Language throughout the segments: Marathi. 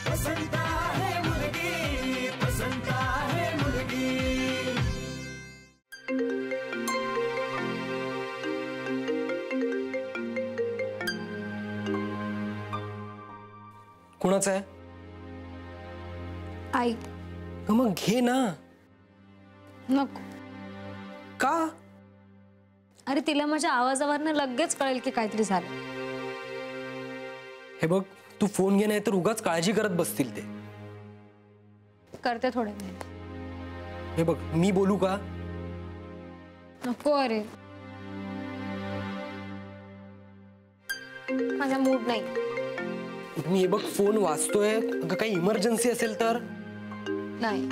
पसंत आहे मुलगी, पसंत आहे मुलगी। कोणाचा आहे? आई। मग घे ना। नको। का? अरे तिला माझ्या आवाजावरनं लगेच कळेल की काहीतरी झालं। हे बघ, तू फोन घे, नाही तर उगाच काळजी करत बसतील ते। करते थोडे। हे बघ, मी बोलू का? नको अरे, माझा मूड नाही। मी हे बघ, फोन वाजतोय, काही इमर्जन्सी असेल तर? नाही,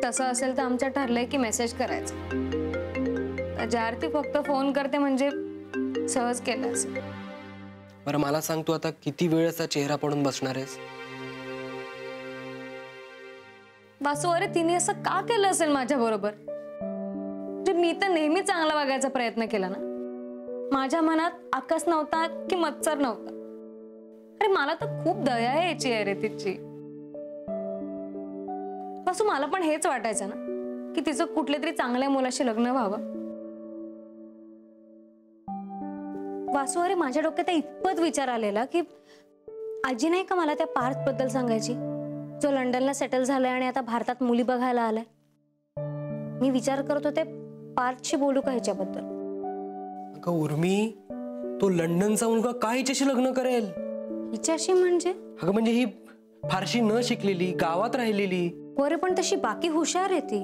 तसं असेल तर आमचं ठरलंय की मेसेज करायचं। ज्यार्थी फक्त फोन करते म्हणजे सहज केलं असेल। बरं मला सांग, तू आता किती वेळ असा चेहरा पडून बसणार आहेस? वासू, अरे तिने असं का केलं असेल माझ्या बरोबर? मी तर नेहमी चांगला वागायचा प्रयत्न केला ना। माझ्या मनात आकाश नव्हता की मत्सर नव्हता। अरे मला तर खूप दया यायची आहे रे तिची। वासू, मला पण हेच वाटायचं ना की तिचं कुठल्या तरी चांगल्या मुलाशी लग्न व्हावं। वासू, अरे माझ्या डोक्यात इतपत विचार आलेला की आजी नाही का मला त्या पार्थ बद्दल सांगायची, जो लंडनला सेटल झालाय आणि आता भारतात मुली बघायला आलाय। मी विचार करत होते पार्थशी बोलू का ह्याच्याबद्दल। अगं उर्मी, तो लंडनचा मुलगा का हिच्याशी लग्न करेल? हिच्याशी म्हणजे? अगं म्हणजे ही फारशी न शिकलेली, गावात राहिलेली। बरे पण तशी बाकी हुशार आहे ती,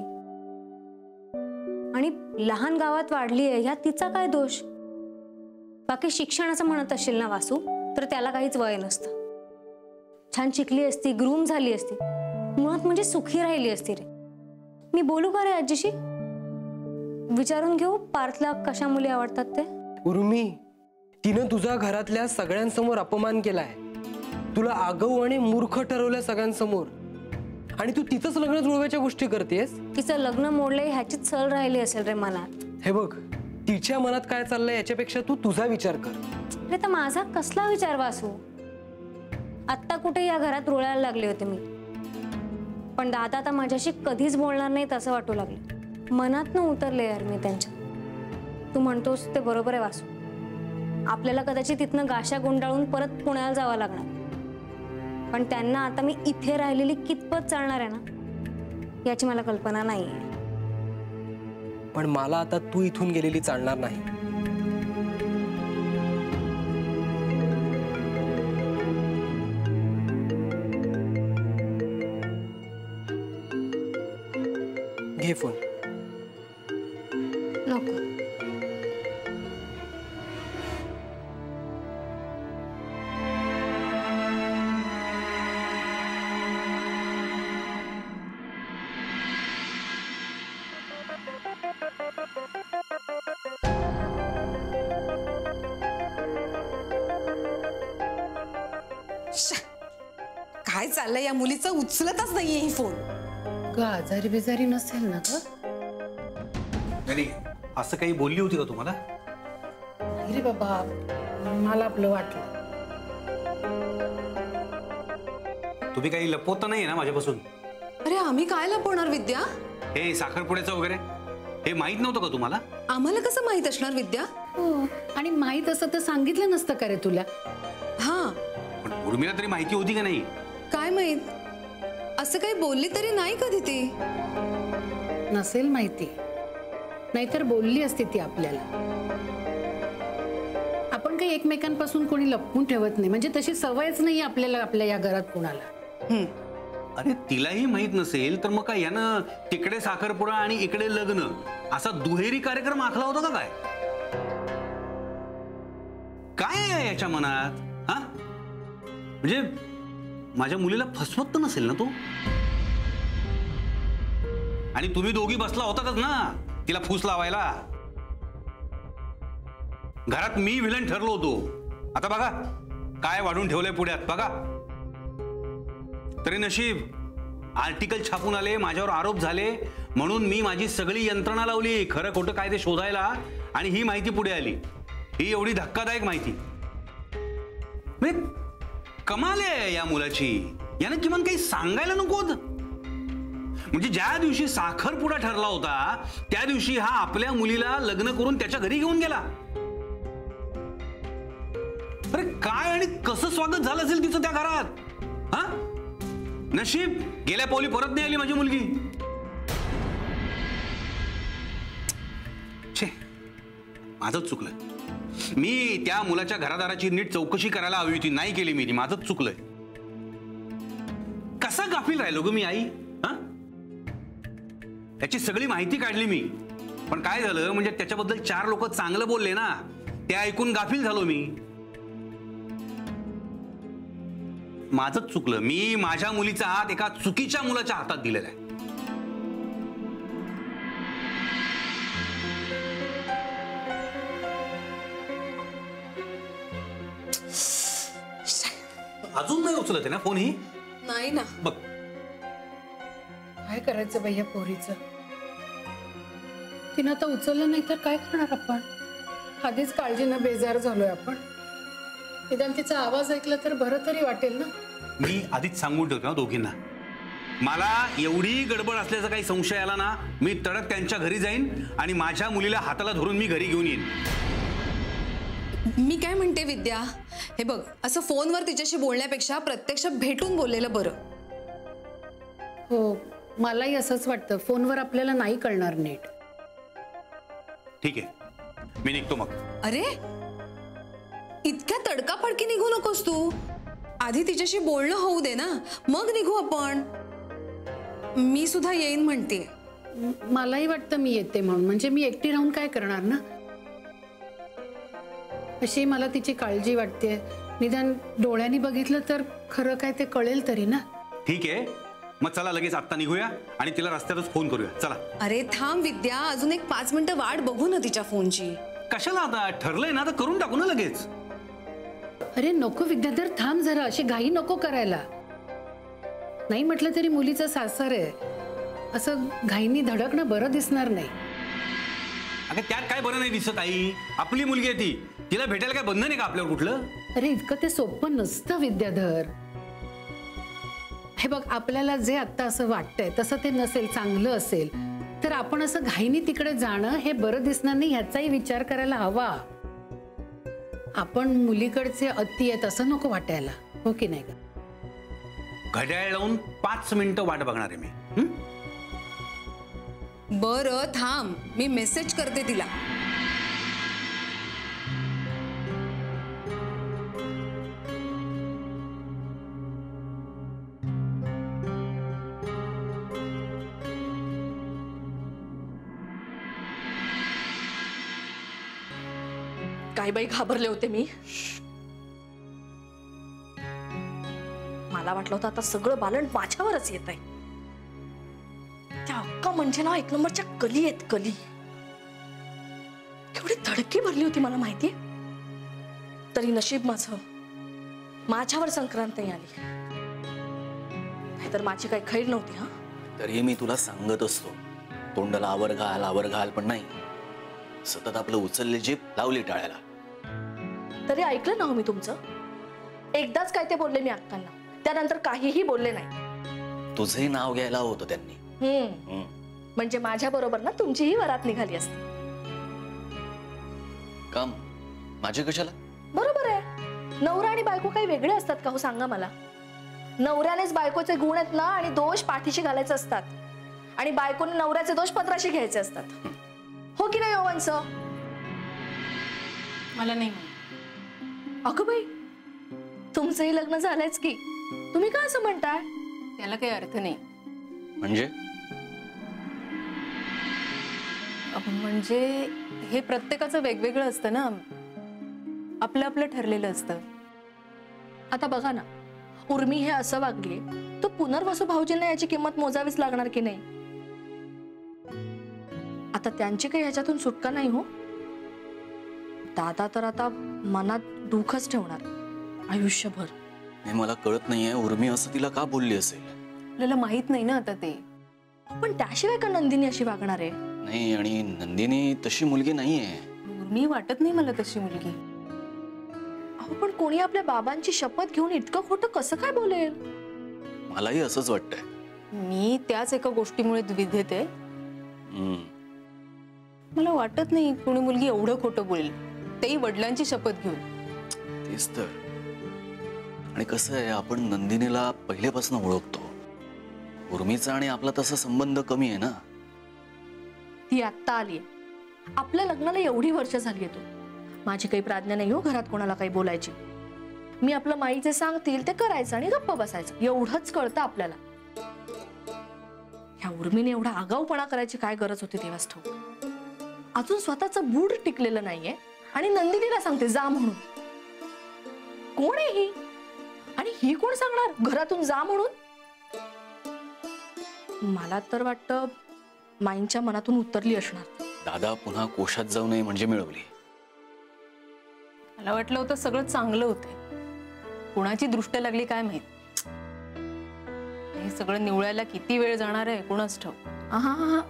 आणि लहान गावात वाढली आहे, ह्यात तिचा काय दोष? बाकी शिक्षणाचं म्हणत असेल ना वासू, तर त्याला काहीच वय नसतं। छान शिकली असती, ग्रूम झाली असती, मुळात म्हणजे सुखी राहिली असती रे। मी बोलू का रे आजीशी? विचारून घेऊ पार्थला कशा मुली आवडतात ते। उर्मी, तिनं तुझा घरातल्या सगळ्यांसमोर अपमान केलाय, तुला आगाऊ आणि मूर्ख ठरवलंय सगळ्यांसमोर, आणि तू तिचंच लग्न जुळवायच्या गोष्टी करतेस। तिचं लग्न मोडलंय ह्याचीच सल राहिली असेल रे मनात। हे बघ, तिच्या मनात काय चाललंय याच्यापेक्षा तू तुझा विचार कर। अरे तर माझा कसला विचार वासू? आत्ता कुठे या घरात रुळायला लागले होते मी, पण दादा आता माझ्याशी कधीच बोलणार नाही असं वाटू लागलं। मनात न उतरले यार मी त्यांच्या। तू म्हणतोस ते बरोबर आहे वासू, आपल्याला कदाचित तिथनं गाशा गुंडाळून परत पुण्याला जावं लागणार, पण त्यांना आता मी इथे राहिलेली कितपत चालणार आहे ना याची मला कल्पना नाहीये। पण मला आता तू इथून गेलेली चालणार नाही। घे फोन। नको। काय चाललंय या मुलीचं? उचलतच नाहीये ही फोन। आजारी बिजारी नसेल ना ग? अरे असं काही बोलली होती का तुम्हाला? अरे बाबा, मला आपलं वाटलं। तुम्ही काही लपवत नाही ना माझ्यापासून? अरे आम्ही काय लपवणार विद्या? हे साखरपुड्याचं वगैरे हे माहित नव्हतं का तुम्हाला? आम्हाला कसं माहित असणार विद्या? हो, आणि माहित असं तर सांगितलं नसतं का रे तुला? हा, पण उर्मिला तरी माहिती होती का नाही? काय माहित, असं काही बोलली तरी नाही कधी ती। नसेल माहिती, नाहीतर बोलली असती ती आपल्याला। आपण काही एकमेकांपासून कोणी लपवून ठेवत नाही, म्हणजे तशी सवयच नाही आपल्याला आपल्या या घरात कोणाला। अरे तिलाही माहित नसेल तर मग काय यानं तिकडे साखरपुडा आणि इकडे लग्न असा दुहेरी कार्यक्रम आखला होता का? काय आहे याच्या मनात? हा, म्हणजे माझ्या मुलीला फसवत तर नसेल ना तो? आणि तुम्ही दोघी बसला होतातच ना तिला फूस लावायला। घरात मी विलन ठरलो होतो, आता बघा काय वाढून ठेवलंय पुढ्यात बघा। तरी नशीब आर्टिकल छापून आले, माझ्यावर आरोप झाले, म्हणून मी माझी सगळी यंत्रणा लावली खरं खोटं काय ते शोधायला, आणि ही माहिती पुढे आली। ही एवढी धक्कादायक माहिती, कमाल आहे या मुलाची, यानं किमान काही सांगायला नको होतं. म्हणजे ज्या दिवशी साखरपुडा ठरला होता त्या दिवशी हा आपल्या मुलीला लग्न करून त्याच्या घरी घेऊन गेला. अरे काय आणि कसं स्वागत झालं असेल तिचं त्या घरात. हा नशीब गेल्या पावली परत नाही आली माझी मुलगी. छे माझंच चुकलं. मी त्या मुलाच्या घरादाराची नीट चौकशी करायला हवी होती, नाही केली मी. माझंच चुकलंय. कसा गाफील राहिलो ग मी आई. हा त्याची सगळी माहिती काढली मी, पण काय झालं म्हणजे त्याच्याबद्दल 4 लोक चांगलं बोलले ना, ते ऐकून गाफील झालो मी. माझंच चुकलं. मी माझ्या मुलीचा हात एका चुकीच्या मुलाच्या हातात दिलेला आहे. अजून नाही उचलत आहे ना फोन ही. नाही ना. बघ काय करायचं बाई या पोरीचं. तिनं आता उचललं नाही तर काय करणार आपण. आधीच काळजीनं बेजार झालोय आपण. निदान तिचा आवाज ऐकला तर बरं तरी वाटेल ना. मी आधीच सांगून ठेवतो ना दोघींना, मला एवढी गडबड असल्याचा काही संशय आला ना, मी तडक त्यांच्या घरी जाईन आणि माझ्या मुलीला हाताला धरून मी घरी घेऊन येईन. मी काय म्हणते विद्या, हे बघ, असं फोनवर तिच्याशी बोलण्यापेक्षा प्रत्यक्ष भेटून बोललेलं बरं. हो मलाही असंच वाटतं. फोनवर आपल्याला नाही कळणार नीट. ठीक आहे मी निघतो मग. अरे इतक्या तडकाफडकी निघू नकोस तू. आधी तिच्याशी बोलणं होऊ दे ना, मग निघू आपण. मी सुद्धा येईन म्हणते. मलाही वाटतं मी येते म्हणून. म्हणजे मी एकटी राहून काय करणार ना. अशी मला तिची काळजी वाटते. निदान डोळ्यांनी बघितलं तर खरं काय ते कळेल तरी ना. ठीक आहे मग चला लगेच आत्ता निघूया आणि तिला रस्त्यातच फोन करूया. चला. अरे थांब विद्या, अजून एक 5 मिनिटं वाट बघू ना तिच्या फोनची. कशाला आता, ठरलंय ना तर करून टाकू ना लगेच. अरे नको विद्याधर, थांब जरा. अशी घाई नको करायला. नाही म्हटलं तरी मुलीचं सासर आहे. असं घाईनी धडकणं बरं दिसणार नाही. अगं त्यात काय बरं नाही दिसत आई. आपली मुलगी आहे ती, तिला भेटायला काय बंधन आहे का आपल्यावर कुठलं. अरे इतकं ते सोपं नसतं विद्याधर. हे बघ, आपल्याला जे आता असं वाटतंय तसं ते नसेल, चांगलं असेल तर आपण असं घाईनी तिकडे जाणं हे बरं दिसणार नाही, ह्याचाही विचार करायला हवा. आपण मुलीकडचे अति आहेत असं नको वाटायला, हो की नाही का. घड्याळ लावून 5 मिनिटं वाट बघणार आहे मी. बरं थांब, मी मेसेज करते तिला. काय बाई घाबरले होते मी. मला वाटलं होतं आता सगळं बालन माझ्यावरच येत आहे. त्या अक्का म्हणजे ना 1 नंबरच्या कली आहेत, कली. केवढी धडकी भरली होती मला माहितीये. तरी नशीब माझ्यावर संक्रांत नाही आली, नाहीतर माझी काही खैर नव्हती. हा तरी मी तुला सांगत असतो, तोंडाला आवर घाल, पण नाही. सतत आपलं उचलले जीभ लावली टाळ्याला. तरी ऐकलं ना हो मी तुमचं. एकदाच काय ते बोलले मी अक्कांना, त्यानंतर काहीही बोलले नाही. तुझंही नाव घ्यायला होतं त्यांनी. म्हणजे माझ्या बरोबर ना तुमचीही वरात निघाली असती. काम माझे कशाला. बरोबर आहे. नवरा आणि बायको काही वेगळे असतात का हो, सांगा मला. नवऱ्यानेच बायकोचे गुण आहेत ना आणि दोष पाठीशी घालायचे असतात, आणि बायकोने नवऱ्याचे दोष पत्राशी घ्यायचे असतात, हो की नाही ओवंस. मला नाही. अगं बाई, तुमचंही लग्न झालंयच की, तुम्ही का असं म्हणताय. त्याला काही अर्थ नाही. म्हणजे हे प्रत्येकाचं वेगवेगळं असतं ना, आपलं आपलं ठरलेलं असतं. आता बघा ना, उर्मी हे असं वागली तर पुनर्वसू भाऊजींना याची किंमत मोजावीच लागणार की नाही. आता त्यांची काही ह्याच्यातून सुटका नाही हो. दादा तर आता मनात दुःखच ठेवणार आयुष्यभर. मला कळत नाहीये उर्मी असं तिला का बोलली असेल. आपल्याला माहित नाही ना आता ते. पण त्याशिवाय का नंदिनी अशी वागणार आहे. नाही, आणि नंदिनी तशी मुलगी नाहीये. उर्मी वाटत नाही मला तशी मुलगी. अहो पण कोणी आपल्या बाबांची शपथ घेऊन इतकं खोटं कसं काय बोलेल. मलाही असंच वाटतंय. मी त्याच एका गोष्टीमुळे द्विधेत आहे. हम्म. मला वाटत नाही कोणी मुलगी एवढं खोटं बोलेल, तेही वडिलांची शपथ घेऊन. तेच तर. आणि कसं आहे, आपण नंदिनीला पहिल्यापासून ओळखतो. उर्मीचा आणि आपला तसा संबंध कमी आहे ना. ती आत्ता आली. आपल्या लग्नाला एवढी वर्ष झाली तू. माझी काही प्राज्ञा नाही हो घरात कोणाला काही बोलायची. मी आपलं माई जे सांगतील ते करायचं आणि गप्प बसायचं, एवढंच कळतं आपल्याला. ह्या उर्मीने एवढा आगाऊपणा करायची काय गरज होती तेव्हाच ठाऊक. अजून स्वतःचं बूड टिकलेलं नाहीये आणि नंदिनीला सांगते जा म्हणून. कोण आहे ही आणि ही कोण सांगणार घरातून जा म्हणून. मला तर वाटतं माईंच्या मनातून उतरली असणार. दादा पुन्हा कोशात जाऊ नये म्हणजे मिळवली. मला वाटलं होतं सगळं चांगलं होतं, कुणाची दृष्ट लागली काय माहित. हे सगळं निवळायला किती वेळ जाणार आहे कुणाच ठाऊक. हा,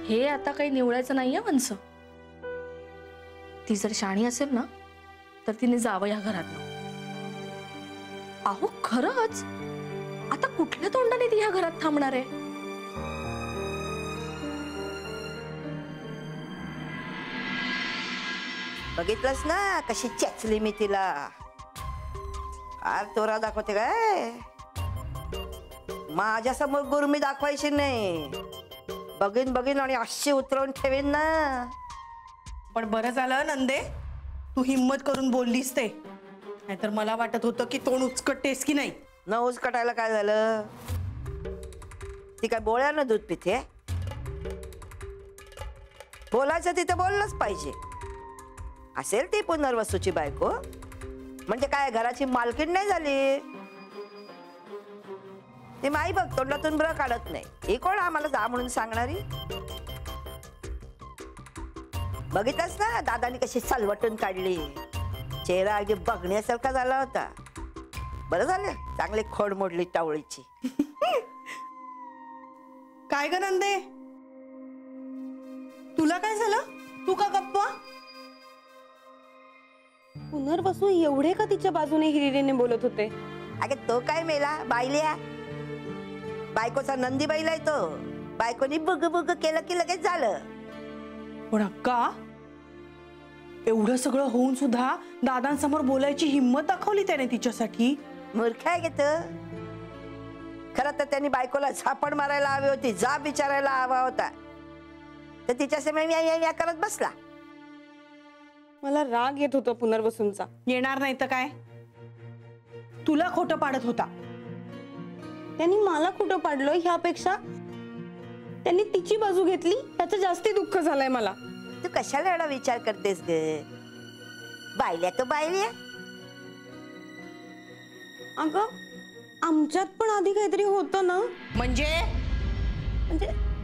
हे आता काही निवडायचं नाहीये वंस. ती जर शाणी असेल ना तर तिने जावं या घरात. अहो खरंच आता कुठल्या तोंडाने ती ह्या घरात थांबणार आहे. बघितलंस ना कशी चॅचली मी तिला. आर तोरा दाखवते काय. माझ्या समोर गुरमी दाखवायची नाही. बघीन बघीन आणि अशी उतरवून ठेवीन ना. पण बरं झालं नंदे तू हिम्मत करून बोललीस ते, नाहीतर मला वाटत होतं की तोंड उचकटतेस की नाही. न उचकटायला काय झालं. ती काय बोळ्यानं दूध पिते. बोलायचं तिथं बोललंच पाहिजे. असेल ती पुनर्वसूची बायको म्हणजे काय घराची मालकीण नाही झाली. ती माई बघ तोंडातून ब्र काढत नाही. ही कोण आम्हाला जा म्हणून सांगणारी. बघितलंस ना दादानी कशी सलवटून काढली. चेहरा अगदी बघण्यासारखा झाला होता. बरं झालं चांगली खोड मोडली टावळीची. काय ग नंदे तुला काय झालं. तू का गप्पा. पुनर्वसू एवढे का तिच्या बाजूने हिरिरीने बोलत होते. अगे तो काय मेला बायल्या. बायकोचा नंदी बैल आहे तो. बायकोनी बुग बुग केलं की लगेच झालं. पण अक्का एवढं सगळं होऊन सुद्धा दादांसमोर बोलायची हिम्मत दाखवली त्याने तिच्यासाठी. मूर्ख आहे घेत. खरं तर त्यांनी बायकोला झापड मारायला हवी होती. जाब विचारायला हवा होता. तर तिच्या समोर करत बसला. मला राग येत होता पुनर्वसूंचा. येणार नाही तर काय. तुला खोटं पाडत होता. त्यांनी मला खोटं पाडलं ह्यापेक्षा त्यांनी तिची बाजू घेतली त्याचं जास्ती दुःख झालंय मला. तू कशाला एवढा विचार करतेस ग. बायल्या तो बायल्या. अगं आमच्यात पण आधी काहीतरी होतं ना. म्हणजे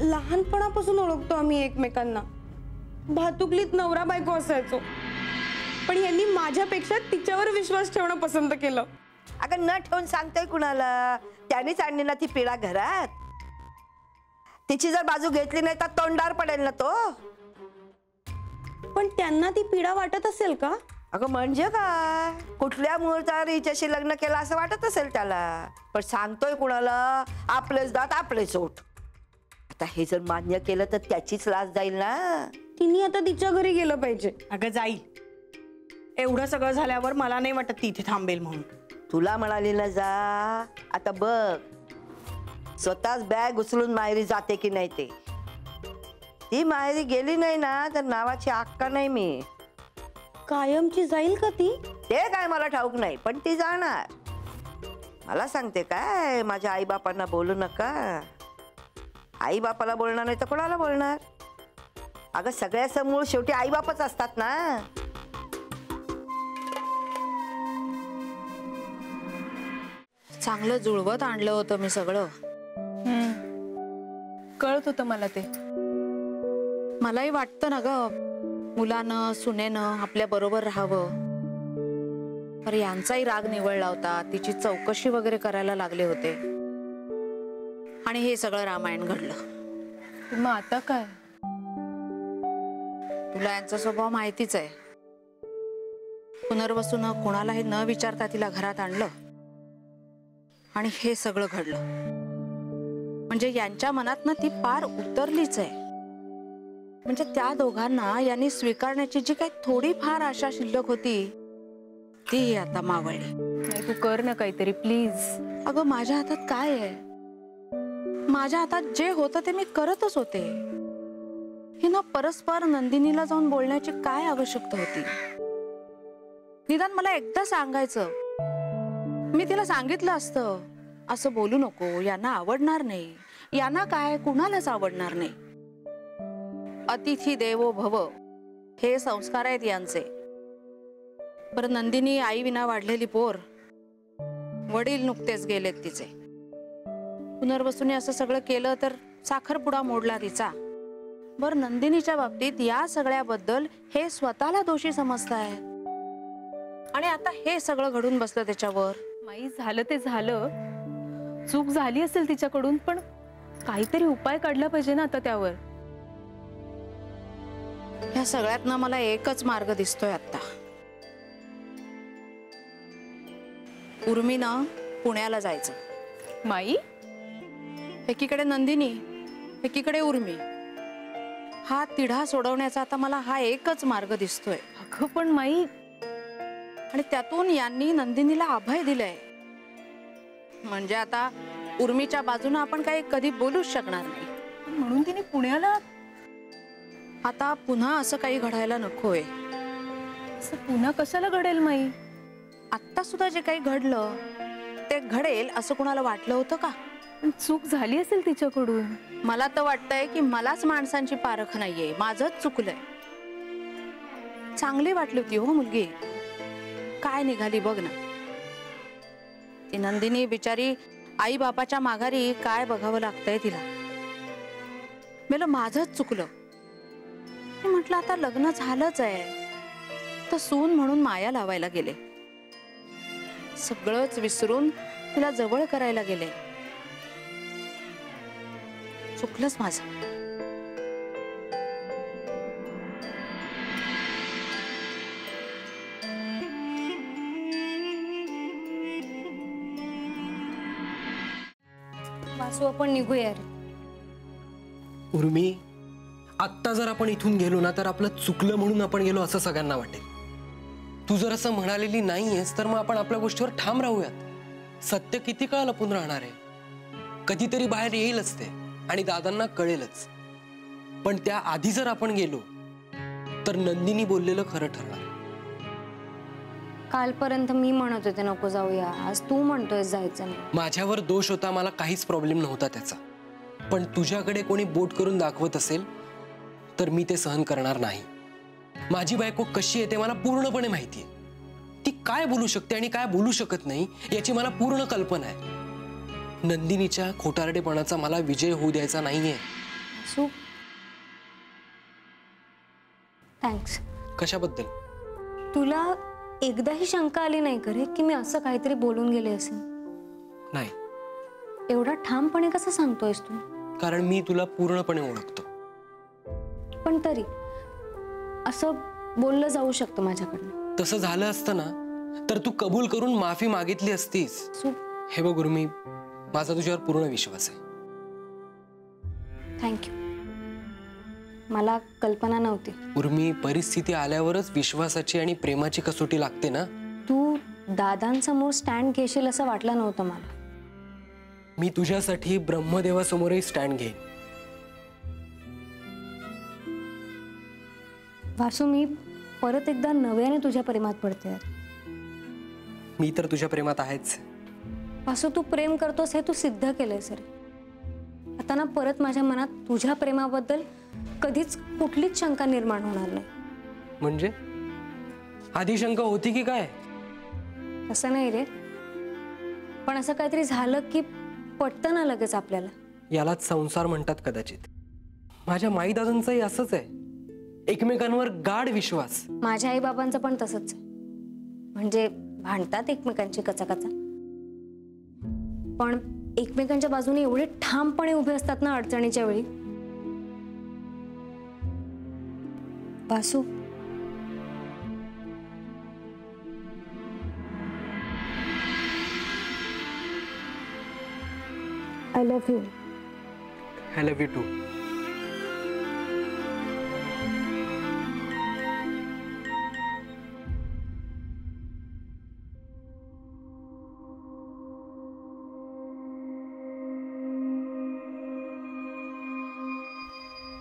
लहानपणापासून ओळखतो आम्ही एकमेकांना. भातुकलीत नवरा बायको असायचो. पण यांनी माझ्यापेक्षा तिच्यावर विश्वास ठेवणं पसंत केलं. अगं न ठेवून सांगतोय कुणाला. त्यांनीच आणली ना ती पिढा घरात. तिची जर बाजू घेतली नाही तर तोंडार पडेल ना तो. पण त्यांना ती पीडा वाटत असेल का. अगं म्हणजे काय कुठल्या मुहूर्तावर हिच्याशी लग्न केलं असं वाटत असेल त्याला. पण सांगतोय कुणाला. आपलेच दात आपले सोट. आता हे जर मान्य केलं तर त्याचीच लाज जाईल ना. तिने आता तिच्या घरी गेलं पाहिजे. अगं जाईल. एवढं सगळं झाल्यावर मला नाही वाटत ती इथे थांबेल म्हणून. तुला म्हणाली ना जा. आता बघ स्वतःच बॅग उचलून माहेरी जाते की नाही ते. ती माहेरी गेली नाही ना तर नावाची अक्का नाही मी. कायमची जाईल का ती. ते काय मला ठाऊक नाही पण ती जाणार. मला सांगते काय माझ्या आई बापांना बोलू नका. आई बापाला बोलणार नाही तर कोणाला बोलणार. अगं सगळ्याचं मूळ शेवटी आई बापच असतात ना. चांगलं जुळवत आणलं होतं मी सगळं. कळत होतं मला ते. मलाही वाटतं ना ग मुलानं सुनेनं आपल्या बरोबर राहावं. पर यांचाही राग निवळला होता. तिची चौकशी वगैरे करायला लागले होते आणि हे सगळं रामायण घडलं. मग आता काय. तुला यांचा स्वभाव माहितीच आहे. पुनर्वसून कोणालाही न विचारता तिला घरात आणलं आणि हे सगळं घडलं. म्हणजे यांच्या मनात ना ती पार उतरलीच आहे. म्हणजे त्या दोघांना यांनी स्वीकारण्याची जी काही थोडीफार आशा शिल्लक होती ती आता मावळली. नाही, तू कर ना काहीतरी प्लीज. अगं माझ्या हातात काय आहे? माझ्या हातात जे होतं ते मी करतच होते. हिनं परस्पर नंदिनीला जाऊन बोलण्याची काय आवश्यकता होती? निदान मला एकदा सांगायचं, मी तिला सांगितलं असतं असं बोलू नको, यांना आवडणार नाही. यांना काय, कुणालाच आवडणार नाही. अतिथी देवो भव हे संस्कार आहेत यांचे. बरं, नंदिनी आई विना वाढलेली पोर, वडील नुकतेच गेलेत तिचे. पुनर्वसूने असं सगळं केलं तर साखरपुडा मोडला तिचा. बरं, नंदिनीच्या बाबतीत या सगळ्याबद्दल हे स्वतःला दोषी समजतायत आणि आता हे सगळं घडून बसलं त्याच्यावर. माई, झालं ते झालं, चूक झाली असेल तिच्याकडून, पण काहीतरी उपाय काढला पाहिजे ना आता त्यावर. ह्या सगळ्यातनं मला एकच मार्ग दिसतोय आता. उर्मीनं पुण्याला जायचं. माई, एकीकडे नंदिनी, एकीकडे उर्मी. हा तिढा सोडवण्याचा आता मला हा एकच मार्ग दिसतोय. अगं पण माई, आणि त्यातून यांनी नंदिनीला अभय दिलंय. म्हणजे आता उर्मीच्या बाजूने आपण काही कधी बोलूच शकणार नाही. म्हणून तिने पुण्याला. आता पुन्हा असं काही घडायला नकोय. असं पुन्हा कशाला घडेल माई? आत्ता सुद्धा जे काही घडलं ते घडेल असं कुणाला वाटलं होतं का? पण चूक झाली असेल तिच्याकडून. मला तर वाटतंय की मलाच माणसांची पारख नाहीये, माझंच चुकलंय. चांगली वाटली होती हो मुलगी, काय निघाली बघ ना. ती नंदिनी बिचारी आई बापाच्या माघारी काय बघावं लागतंय तिला. मला माझंच चुकलं. मी म्हटलं आता लग्न झालंच आहे तर सून म्हणून माया लावायला गेले. सगळंच विसरून तिला जवळ करायला गेले. चुकलंच माझं. वासू, आपण निघूया रे. उर्मी, आत्ता जर आपण इथून गेलो ना तर आपलं चुकलं म्हणून आपण गेलो असं सगळ्यांना वाटेल. तू जर असं म्हणालेली नाहीयेस तर मग आपण आपल्या गोष्टीवर ठाम राहूयात. सत्य किती काळ लपून राहणार आहे? कधीतरी बाहेर येईलच ते आणि दादांना कळेलच. पण त्या आधी जर आपण गेलो तर नंदिनी बोललेलं खरं ठरणार. कालपर्यंत मी म्हणत होते नको जाऊया, आज तू म्हणतोय जायचं नाही. माझ्यावर दोष होता, मला काहीच प्रॉब्लेम नव्हता त्याचा. पण तुझ्याकडे कोणी बोट करून दाखवत असेल तर मी ते सहन करणार नाही. माझी बायको कशी आहे ते मला पूर्णपणे माहिती आहे. ती काय बोलू शकते आणि काय बोलू शकत नाही याची मला पूर्ण कल्पना आहे. नंदिनीच्या खोटारडेपणाचा मला विजय होऊ द्यायचा नाहीये. सू, थँक्स. कशाबद्दल? तुला एकदाही शंका आली नाही करे की मी असं काहीतरी बोलून गेले असेल? नाही. एवढा ठामपणे कसं सांगतोयस तू? कारण मी तुला पूर्णपणे ओळखतो. पण तरी असं बोललं जाऊ शकतं माझ्याकडनं. तसं झालं असतं ना तर तू कबूल करून माफी मागितली असतीस. हे बघ उर्मी, माझा तुझ्यावर पूर्ण विश्वास आहे. थँक्यू. मला कल्पना नव्हती. उर्मी, परिस्थिती आल्यावरच विश्वासाची आणि प्रेमाची कसोटी लागते ना. तू दादांसमोर स्टँड घेशील असं वाटलं नव्हतं मला. मी तुझ्यासाठी ब्रह्मदेवासमोरही स्टँड घेईन. वासू, मी परत एकदा नव्याने तुझ्या प्रेमात पडते. मी तर तुझ्या प्रेमात आहेच. वासू, तू प्रेम करतोस हे तू सिद्ध केलंय सर. आता ना परत माझ्या मनात तुझ्या प्रेमाबद्दल कधीच कुठलीच शंका निर्माण होणार नाही. म्हणजे आधी शंका होती की काय? असं नाही रे, पण असं काहीतरी झालं की पटतं ना लगेच आपल्याला. यालाच संसार म्हणतात कदाचित. माझ्या माई दादांचंही असंच आहे, एकमेकांवर गाढ विश्वास. माझ्या आई बाबांचं पण तसंच आहे. म्हणजे भांडतात एकमेकांची कचाकचा, पण एकमेकांच्या बाजूने एवढे ठामपणे उभे असतात ना अडचणीच्या वेळी. Vasu, I love you. I love you too.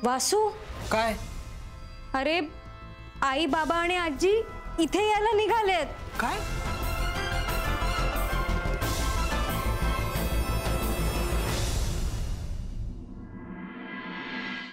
Vasu, काय? अरे आई बाबा आणि आजी इथे यायला निघालेत. काय?